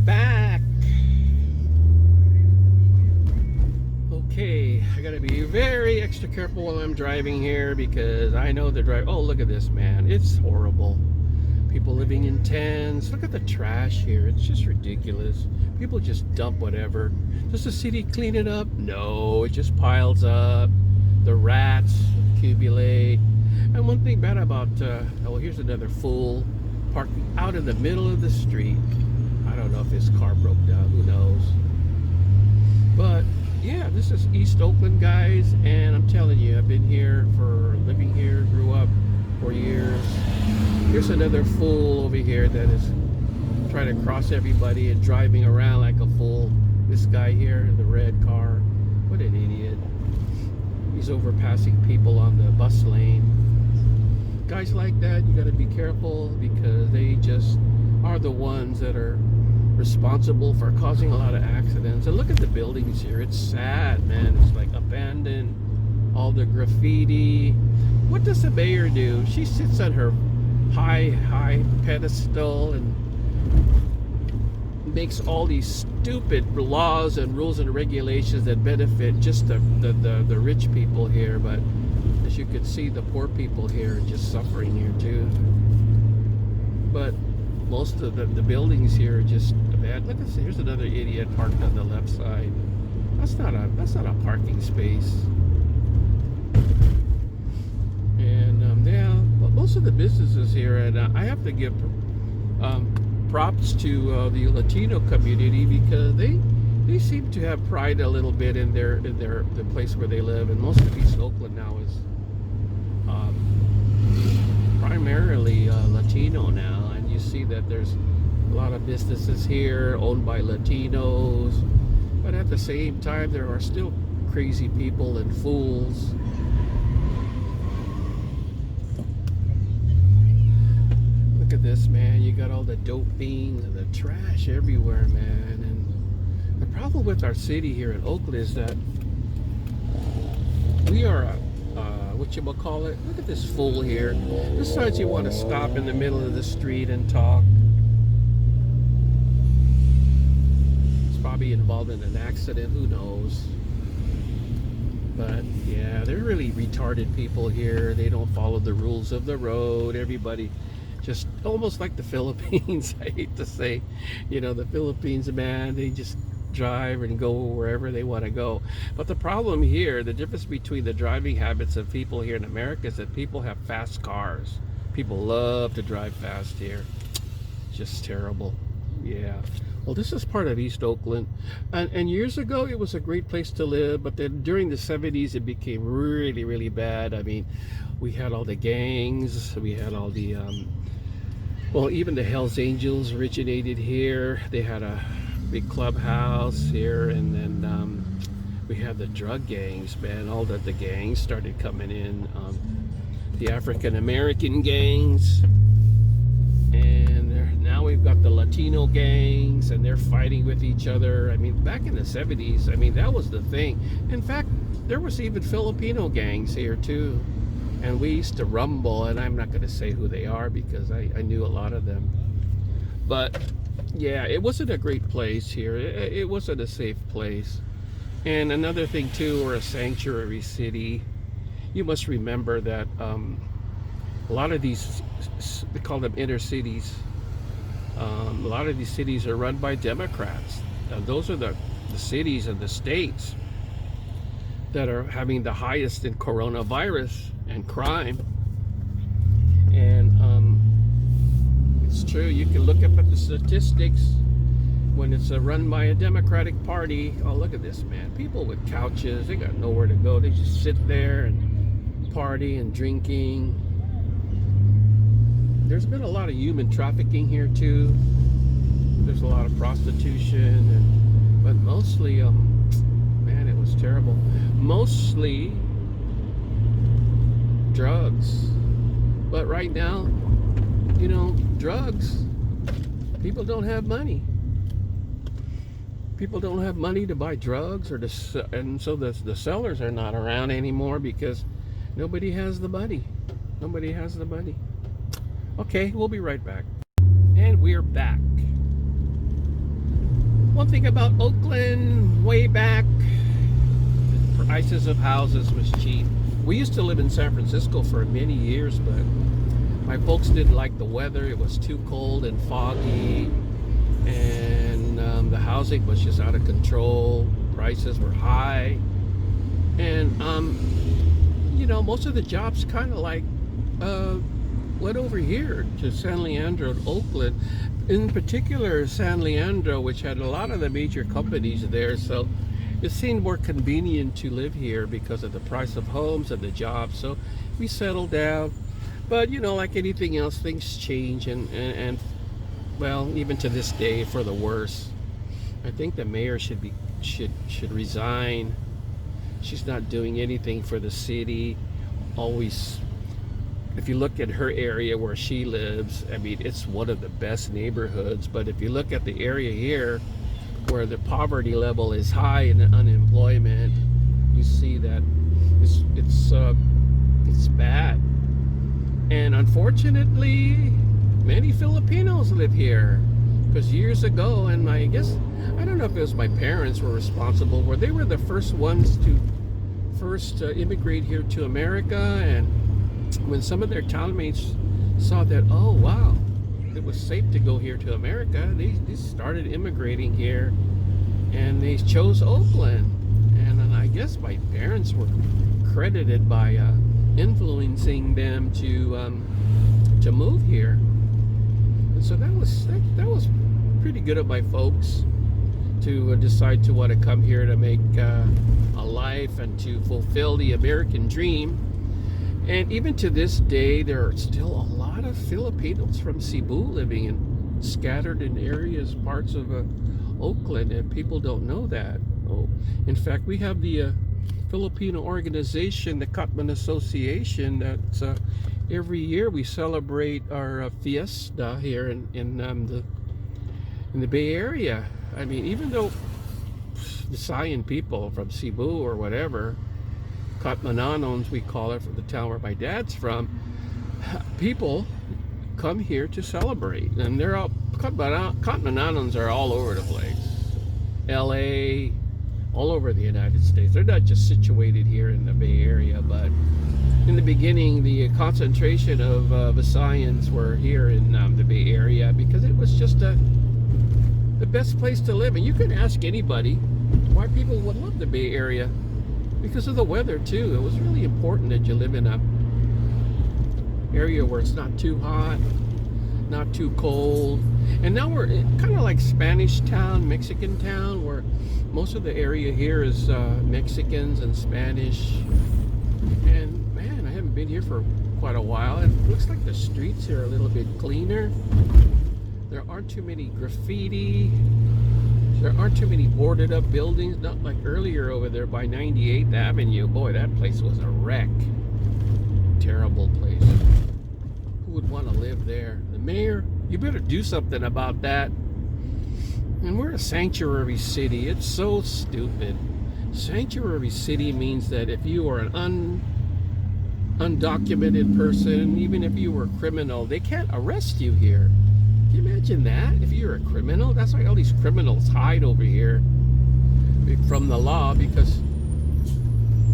back. Okay, I gotta be very extra careful while I'm driving here because I know the drive. Oh, look at this, man. It's horrible. People living in tents. Look at the trash here. It's just ridiculous. People just dump whatever. Does the city clean it up? No, it just piles up. The rats accumulate. And one thing bad about, oh, here's another fool parking out in the middle of the street. I don't know if his car broke down. Who knows? But yeah, this is East Oakland, guys, and I'm telling you, I've been here for living here, grew up for years. Here's another fool over here that is trying to cross everybody and driving around like a fool. This guy here in the red car, what an idiot. He's overpassing people on the bus lane. Guys like that, you got to be careful because they just are the ones that are responsible for causing a lot of accidents. And look at the buildings here. It's sad, man. It's like abandoned. All the graffiti. What does the mayor do? She sits on her high pedestal and makes all these stupid laws and rules and regulations that benefit just the rich people here. But as you can see, the poor people here are just suffering here too. But most of the buildings here are just bad. Look at this. Here's another idiot parked on the left side. That's not a parking space. And yeah, well, most of the businesses here, and I have to give props to the Latino community because they seem to have pride a little bit in the place where they live, and most of East Oakland now is primarily Latino now, and you see that there's a lot of businesses here owned by Latinos, but at the same time there are still crazy people and fools. Look at this, man. You got all the dope fiends and the trash everywhere, man. And the problem with our city here in Oakland is that we are whatchamacallit. Look at this fool here. Decides you want to stop in the middle of the street and talk. He's probably involved in an accident, who knows. But yeah, they're really retarded people here. They don't follow the rules of the road. Everybody just almost like the Philippines. I hate to say, the Philippines, man, they just drive and go wherever they want to go. But the problem here, the difference between the driving habits of people here in America is that people have fast cars. People love to drive fast here. It's just terrible. Yeah. Well, this is part of East Oakland, and years ago it was a great place to live, but then during the 70s it became really, really bad. I mean, we had all the gangs, we had all the well, even the Hells Angels originated here. They had a big clubhouse here, and then we had the drug gangs, man. All the gangs started coming in, the African American gangs, and now we've got the Latino gangs, and they're fighting with each other. I mean, back in the 70s, I mean, that was the thing. In fact, there was even Filipino gangs here too, and we used to rumble, and I'm not going to say who they are because I knew a lot of them. But yeah, it wasn't a great place here. It wasn't a safe place. And another thing too, we're a sanctuary city. You must remember that a lot of these, we call them inner cities, a lot of these cities are run by Democrats. Those are the cities and the states that are having the highest in coronavirus and crime. And it's true, you can look up at the statistics when it's run by a Democratic Party. Oh, look at this, man. People with couches, they got nowhere to go. They just sit there and party and drinking. There's been a lot of human trafficking here too. There's a lot of prostitution, but mostly, man, it was terrible. Mostly drugs. But right now, drugs, people don't have money. People don't have money to buy drugs, and so the sellers are not around anymore because nobody has the money. Nobody has the money. Okay, we'll be right back. And we're back. One thing about Oakland, way back, the prices of houses was cheap. We used to live in San Francisco for many years, but my folks didn't like the weather. It was too cold and foggy, and the housing was just out of control. Prices were high, and most of the jobs kind of like went over here to San Leandro and Oakland. In particular, San Leandro, which had a lot of the major companies there, so it seemed more convenient to live here because of the price of homes and the jobs. So we settled down. But like anything else, things change, and well, even to this day, for the worse. I think the mayor should resign. She's not doing anything for the city. Always, if you look at her area where she lives, I mean, it's one of the best neighborhoods. But if you look at the area here, where the poverty level is high and the unemployment, you see that it's bad. And unfortunately, many Filipinos live here. Because years ago, and I don't know if it was my parents were responsible, where they were the first ones to immigrate here to America. And when some of their townmates saw that, oh wow, it was safe to go here to America, they started immigrating here, and they chose Oakland. And I guess my parents were credited by influencing them to move here. And so that was pretty good of my folks to decide to want to come here to make a life and to fulfill the American dream. And even to this day, there are still a lot of Filipinos from Cebu living scattered in parts of Oakland, and people don't know that. Oh, in fact, we have the Filipino organization, the Katman Association, that's every year we celebrate our fiesta here in the Bay Area. I mean, even though Visayan people from Cebu or whatever, Katmananons we call it, from the town where my dad's from, people come here to celebrate, and they're all Katmananons are all over the place, LA, all over the United States. They're not just situated here in the Bay Area, but in the beginning, the concentration of Visayans were here in the Bay Area because it was just the best place to live. And you can ask anybody why people would love the Bay Area, because of the weather too. It was really important that you live in a area where it's not too hot, not too cold. And now we're kind of like Spanish town, Mexican town, where most of the area here is Mexicans and Spanish. And man, I haven't been here for quite a while. It looks like the streets here are a little bit cleaner. There aren't too many graffiti. There aren't too many boarded up buildings. Not like earlier over there by 98th Avenue. Boy, that place was a wreck. Terrible place. Who would want to live there? The mayor, you better do something about that. And we're a sanctuary city. It's so stupid. Sanctuary city means that if you are an undocumented person, even if you were a criminal, they can't arrest you here. Can you imagine that? If you're a criminal, that's why all these criminals hide over here from the law, because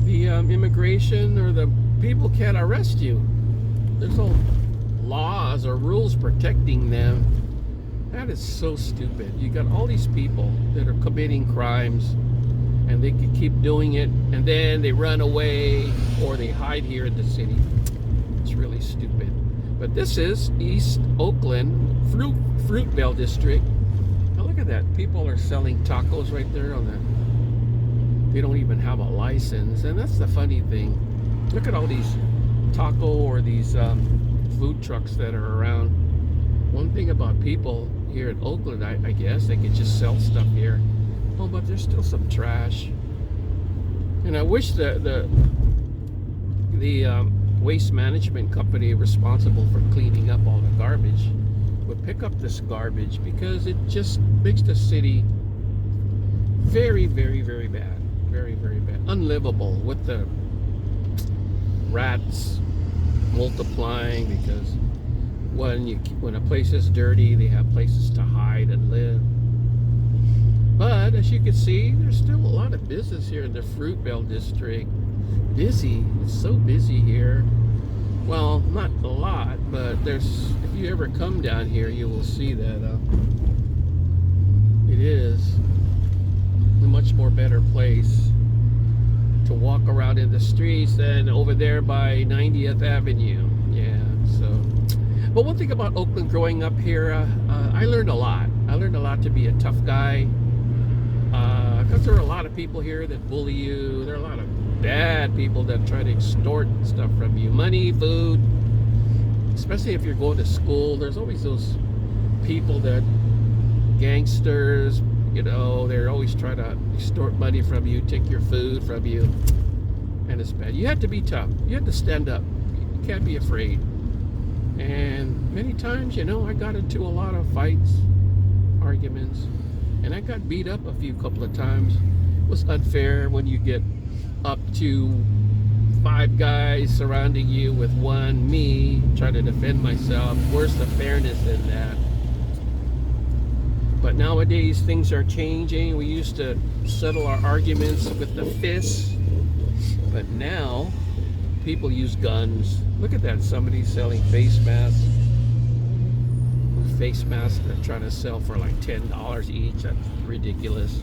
the immigration or the people can't arrest you. There's no laws or rules protecting them. That is so stupid. You got all these people that are committing crimes, and they can keep doing it, and then they run away or they hide here in the city. It's really stupid. But this is East Oakland, Fruitvale District. Now look at that. People are selling tacos right there on the. They don't even have a license, and that's the funny thing. Look at all these taco or these food trucks that are around. One thing about people here in Oakland, I guess they can just sell stuff here. Oh, but there's still some trash. And I wish the waste management company responsible for cleaning up all the garbage would pick up this garbage, because it just makes the city very, very, very bad. Very, very bad. Unlivable, with the rats multiplying, because when a place is dirty, they have places to hide and live. But as you can see, there's still a lot of business here in the Fruit Belt District. Busy. It's so busy here. Well, not a lot, but there's, if you ever come down here, you will see that it is a much more better place to walk around in the streets than over there by 90th Avenue. Yeah, so. But one thing about Oakland growing up here, I learned a lot. I learned a lot to be a tough guy. Because there are a lot of people here that bully you. There are a lot of bad people that try to extort stuff from you. Money, food. Especially if you're going to school, there's always those people that, gangsters, you know, they're always trying to extort money from you, take your food from you. And it's bad. You have to be tough. You have to stand up. You can't be afraid. And many times, you know, I got into a lot of fights, arguments. And I got beat up a couple of times. It was unfair when you get up to 5 guys surrounding you with me trying to defend myself. Where's the fairness in that? But nowadays things are changing. We used to settle our arguments with the fists, but now people use guns. Look at that, somebody's selling face masks. Face masks they're trying to sell for like $10 each. That's ridiculous.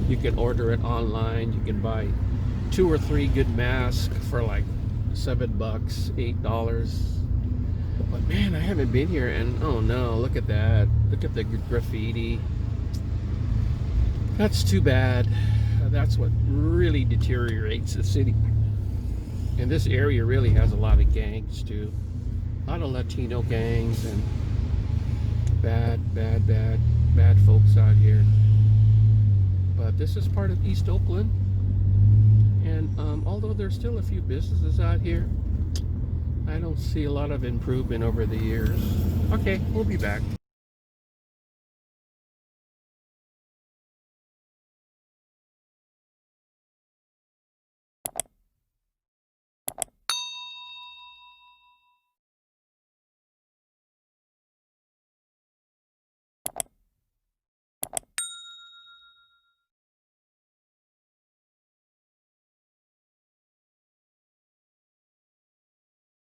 You can order it online. You can buy 2 or 3 good masks for like $7, $8. But man, I haven't been here, and oh no, look at that. Look at the graffiti. That's too bad. That's what really deteriorates the city. And this area really has a lot of gangs too. A lot of Latino gangs and bad folks out here. But this is part of East Oakland, and although there's still a few businesses out here, I don't see a lot of improvement over the years. Okay, we'll be back.